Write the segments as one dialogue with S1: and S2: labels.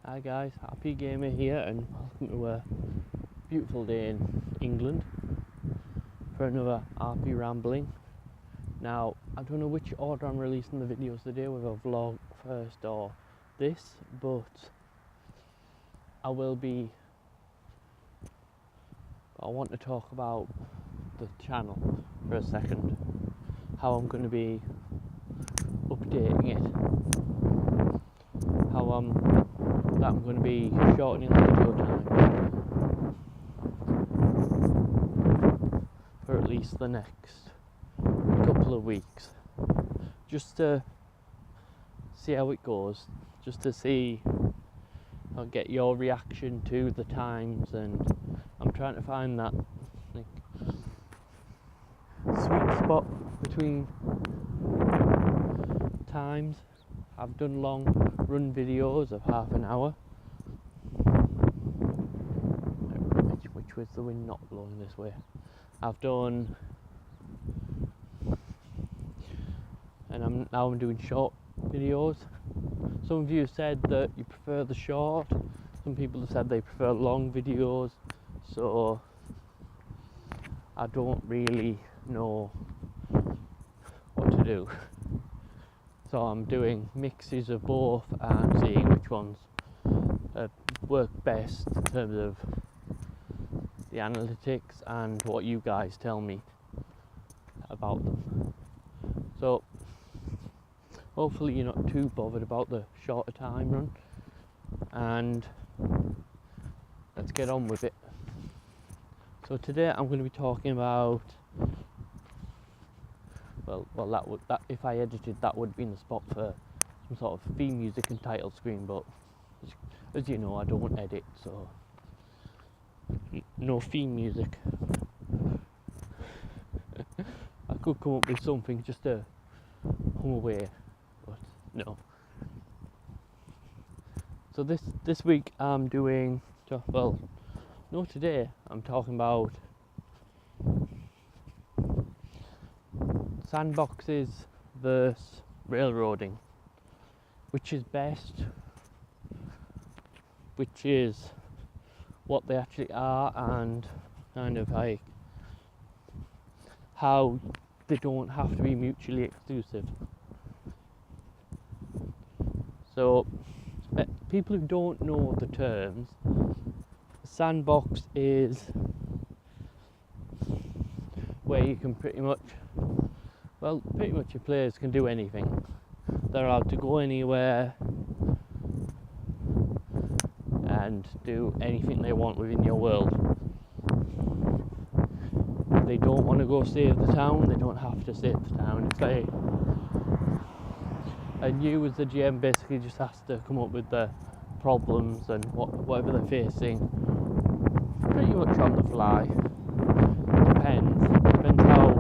S1: Hi guys, Happy Gamer here and welcome to a beautiful day in England for another RP Rambling. Now, I don't know which order I'm releasing the videos today, whether a vlog first or this, but I want to talk about the channel for a second, how I'm going to be updating it, how I'm going to be shortening the video time for at least the next couple of weeks, just to see how it goes, just to see, I'll get your reaction to the times, and I'm trying to find that sweet spot between times. I've done long run videos of half an hour. Which was the wind not blowing this way? I've done, and I'm doing short videos. Some of you said that you prefer the short. Some people have said they prefer long videos. So I don't really know what to do. So I'm doing mixes of both and seeing which ones work best in terms of the analytics and what you guys tell me about them. So hopefully you're not too bothered about the shorter time run, and let's get on with it. So today I'm going to be talking about, well that if I edited, that would be in the spot for some sort of theme music and title screen, but as you know, I don't edit, so no theme music. I could come up with something just to hum away, but no. So this week I'm doing, today I'm talking about sandboxes versus railroading, which is best, which is what they actually are, and kind of like how they don't have to be mutually exclusive. So people who don't know the terms, sandbox is where you can pretty much your players can do anything. They're allowed to go anywhere and do anything they want within your world. If they don't want to go save the town, they don't have to save the town. And you as the GM basically just has to come up with the problems and whatever they're facing pretty much on the fly. Depends how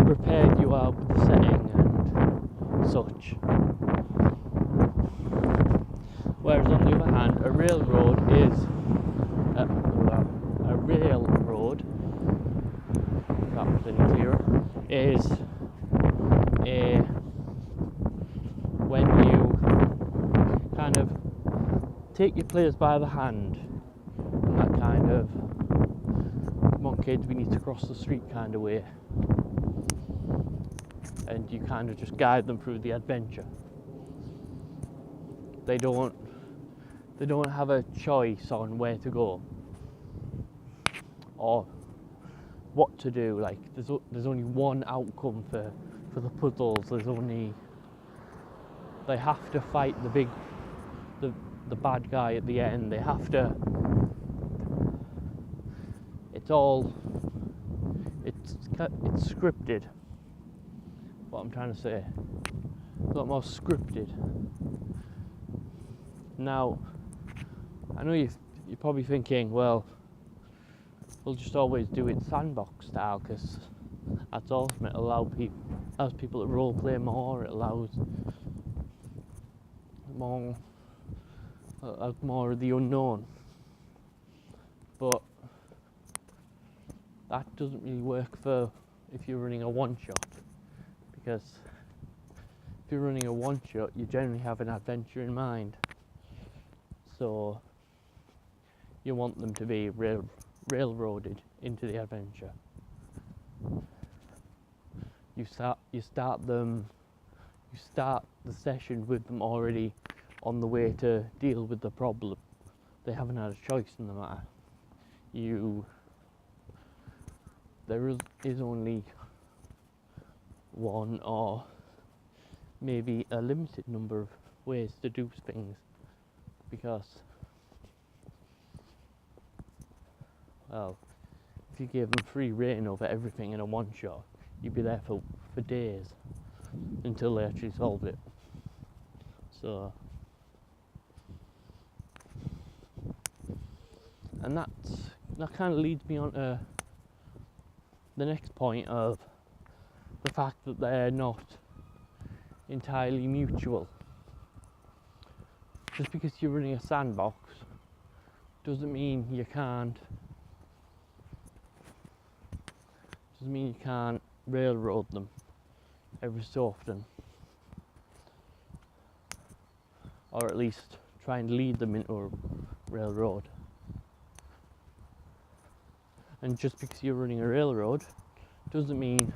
S1: prepared you are with the setting and such. Whereas on the other hand, a railroad is when you kind of take your players by the hand, and that kind of, come on kids, we need to cross the street kind of way, and you kind of just guide them through the adventure. They don't have a choice on where to go or what to do. Like there's only one outcome for the puzzles. They have to fight the bad guy at the end. They have to. It's scripted. What I'm trying to say. A lot more scripted. Now, I know you're probably thinking, well, we'll just always do it sandbox style because that's awesome. It allows people to role play more. It allows more of the unknown. But that doesn't really work for if you're running a one shot, because if you're running a one shot, you generally have an adventure in mind. So you want them to be railroaded into the adventure. You start the session with them already on the way to deal with the problem. They haven't had a choice in the matter. There is only one or maybe a limited number of ways to do things, because, well, if you gave them free reign over everything in a one shot, you'd be there for days until they actually solved it. So, and that kind of leads me on to the next point of the fact that they're not entirely mutual. Just because you're running a sandbox doesn't mean you can't railroad them every so often, or at least try and lead them into a railroad. And just because you're running a railroad doesn't mean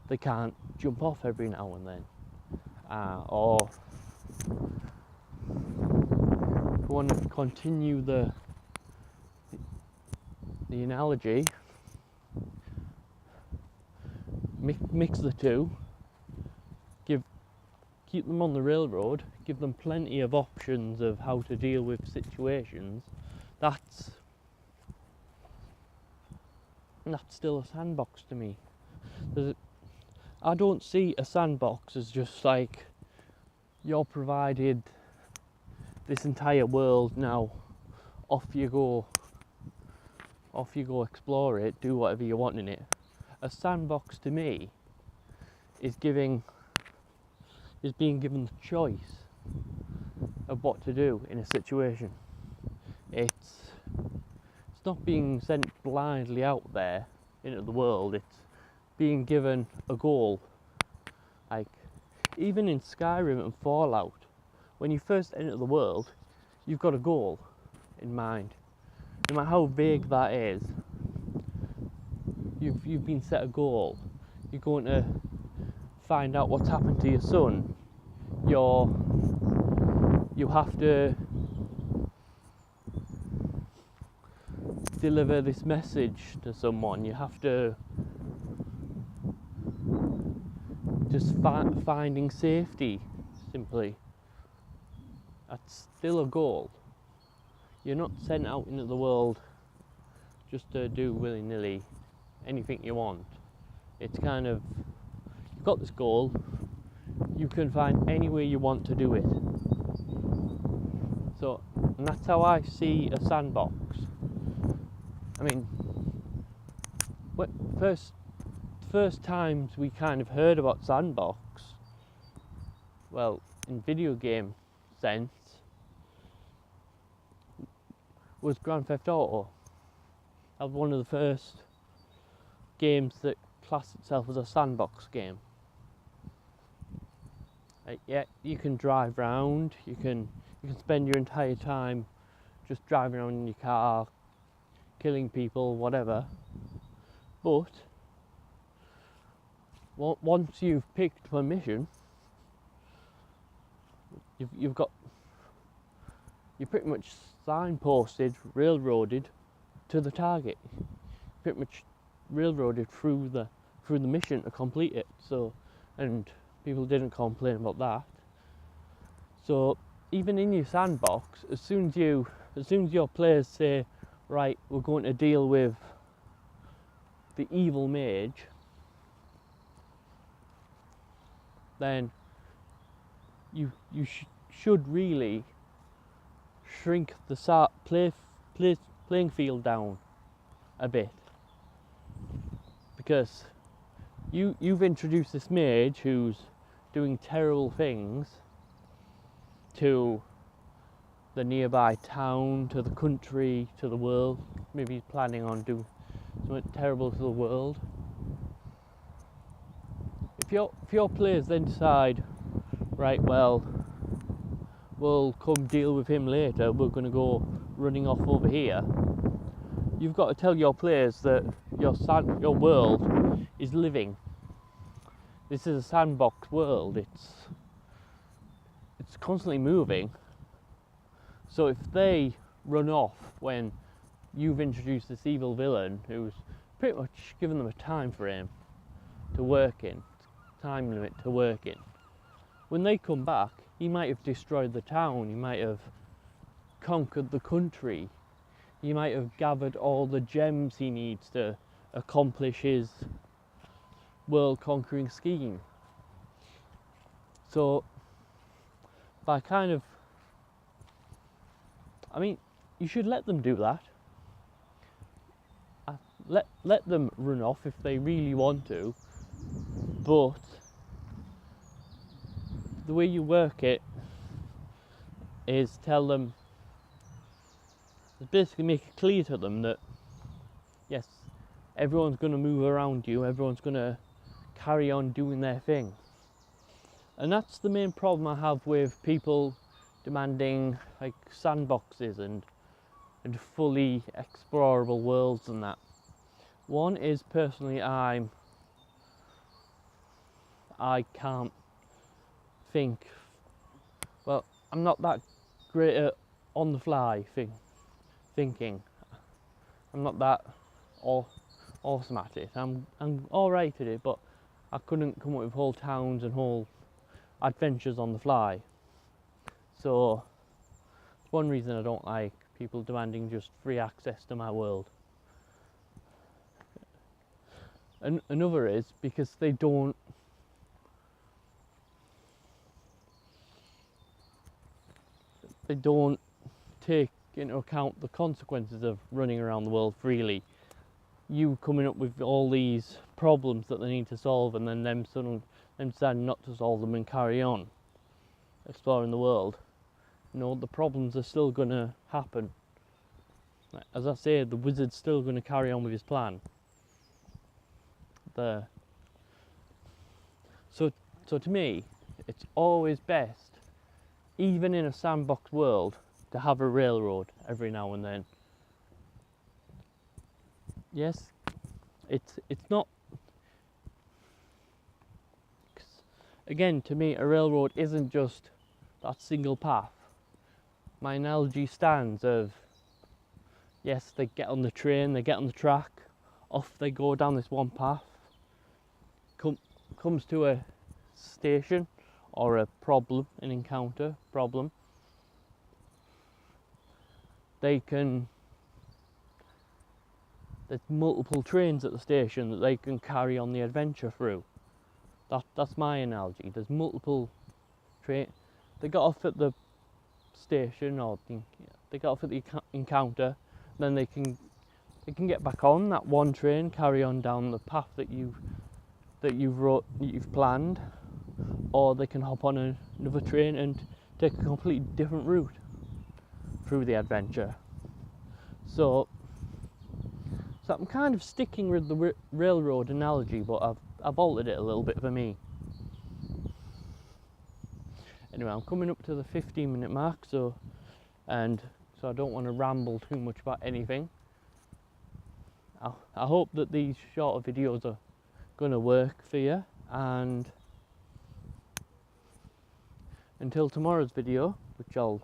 S1: they can't jump off every now and then. Or if we want to continue the analogy, mix the two, keep them on the railroad, give them plenty of options of how to deal with situations. That's still a sandbox to me. I don't see a sandbox as just like you're provided this entire world, now off you go explore it, do whatever you want in it. A sandbox to me is being given the choice of what to do in a situation. It's not being sent blindly out there into the world. It's being given a goal. Like, even in Skyrim and Fallout, when you first enter the world, you've got a goal in mind. No matter how vague that is, you've been set a goal. You're going to find out what's happened to your son. You have to deliver this message to someone. You have to just finding safety, simply. That's still a goal. You're not sent out into the world just to do willy-nilly anything you want. It's kind of, you've got this goal, you can find any way you want to do it. So, and that's how I see a sandbox. I mean, first times we kind of heard about sandbox, well, in video game sense, was Grand Theft Auto. That was one of the first games that classed itself as a sandbox game. Yeah, you can drive around, you can spend your entire time just driving around in your car, killing people, whatever. But once you've picked a mission, you're pretty much signposted, railroaded to the target. Pretty much railroaded through the mission to complete it. So, and people didn't complain about that. So even in your sandbox, as soon as your players say, right, we're going to deal with the evil mage, then you should really shrink the playing field down a bit, because you've introduced this mage who's doing terrible things to the nearby town, to the country, to the world. Maybe he's planning on doing something terrible to the world. If your players then decide, right, well, we'll come deal with him later, we're going to go running off over here. You've got to tell your players that your world is living. This is a sandbox world. It's constantly moving. So if they run off when you've introduced this evil villain who's pretty much given them a time frame to work in, time limit to work in, when they come back, he might have destroyed the town, he might have conquered the country, he might have gathered all the gems he needs to accomplish his world-conquering scheme. So, by kind of, I mean, you should let them do that. Let them run off if they really want to, but the way you work it is tell them, basically make it clear to them that yes, everyone's going to move around you, everyone's going to carry on doing their thing. And that's the main problem I have with people demanding like sandboxes and fully explorable worlds and that. One is personally I can't think, well, I'm not that great at on the fly thinking. I'm not that awesome at it. I'm alright at it, but I couldn't come up with whole towns and whole adventures on the fly. So it's one reason I don't like people demanding just free access to my world. And another is because they don't take into account the consequences of running around the world freely. You coming up with all these problems that they need to solve, and then them deciding not to solve them and carry on exploring the world. You know, the problems are still going to happen. As I say, the wizard's still going to carry on with his plan. So to me, it's always best, even in a sandbox world, to have a railroad every now and then. Yes, it's not. Again, to me, a railroad isn't just that single path. My analogy stands of, yes, they get on the train, they get on the track, off they go down this one path, comes to a station or a problem, an encounter problem. There's multiple trains at the station that they can carry on the adventure through. That's my analogy. There's multiple trains. They got off at the station, or they got off at the encounter, then they can get back on that one train, carry on down the path that you've planned, or they can hop on another train and take a completely different route through the adventure. So I'm kind of sticking with the railroad analogy, but I've altered it a little bit for me. Anyway, I'm coming up to the 15-minute mark, so I don't want to ramble too much about anything. I hope that these shorter videos are going to work for you, and until tomorrow's video, which I'll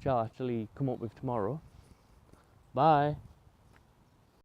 S1: actually come up with tomorrow. Bye.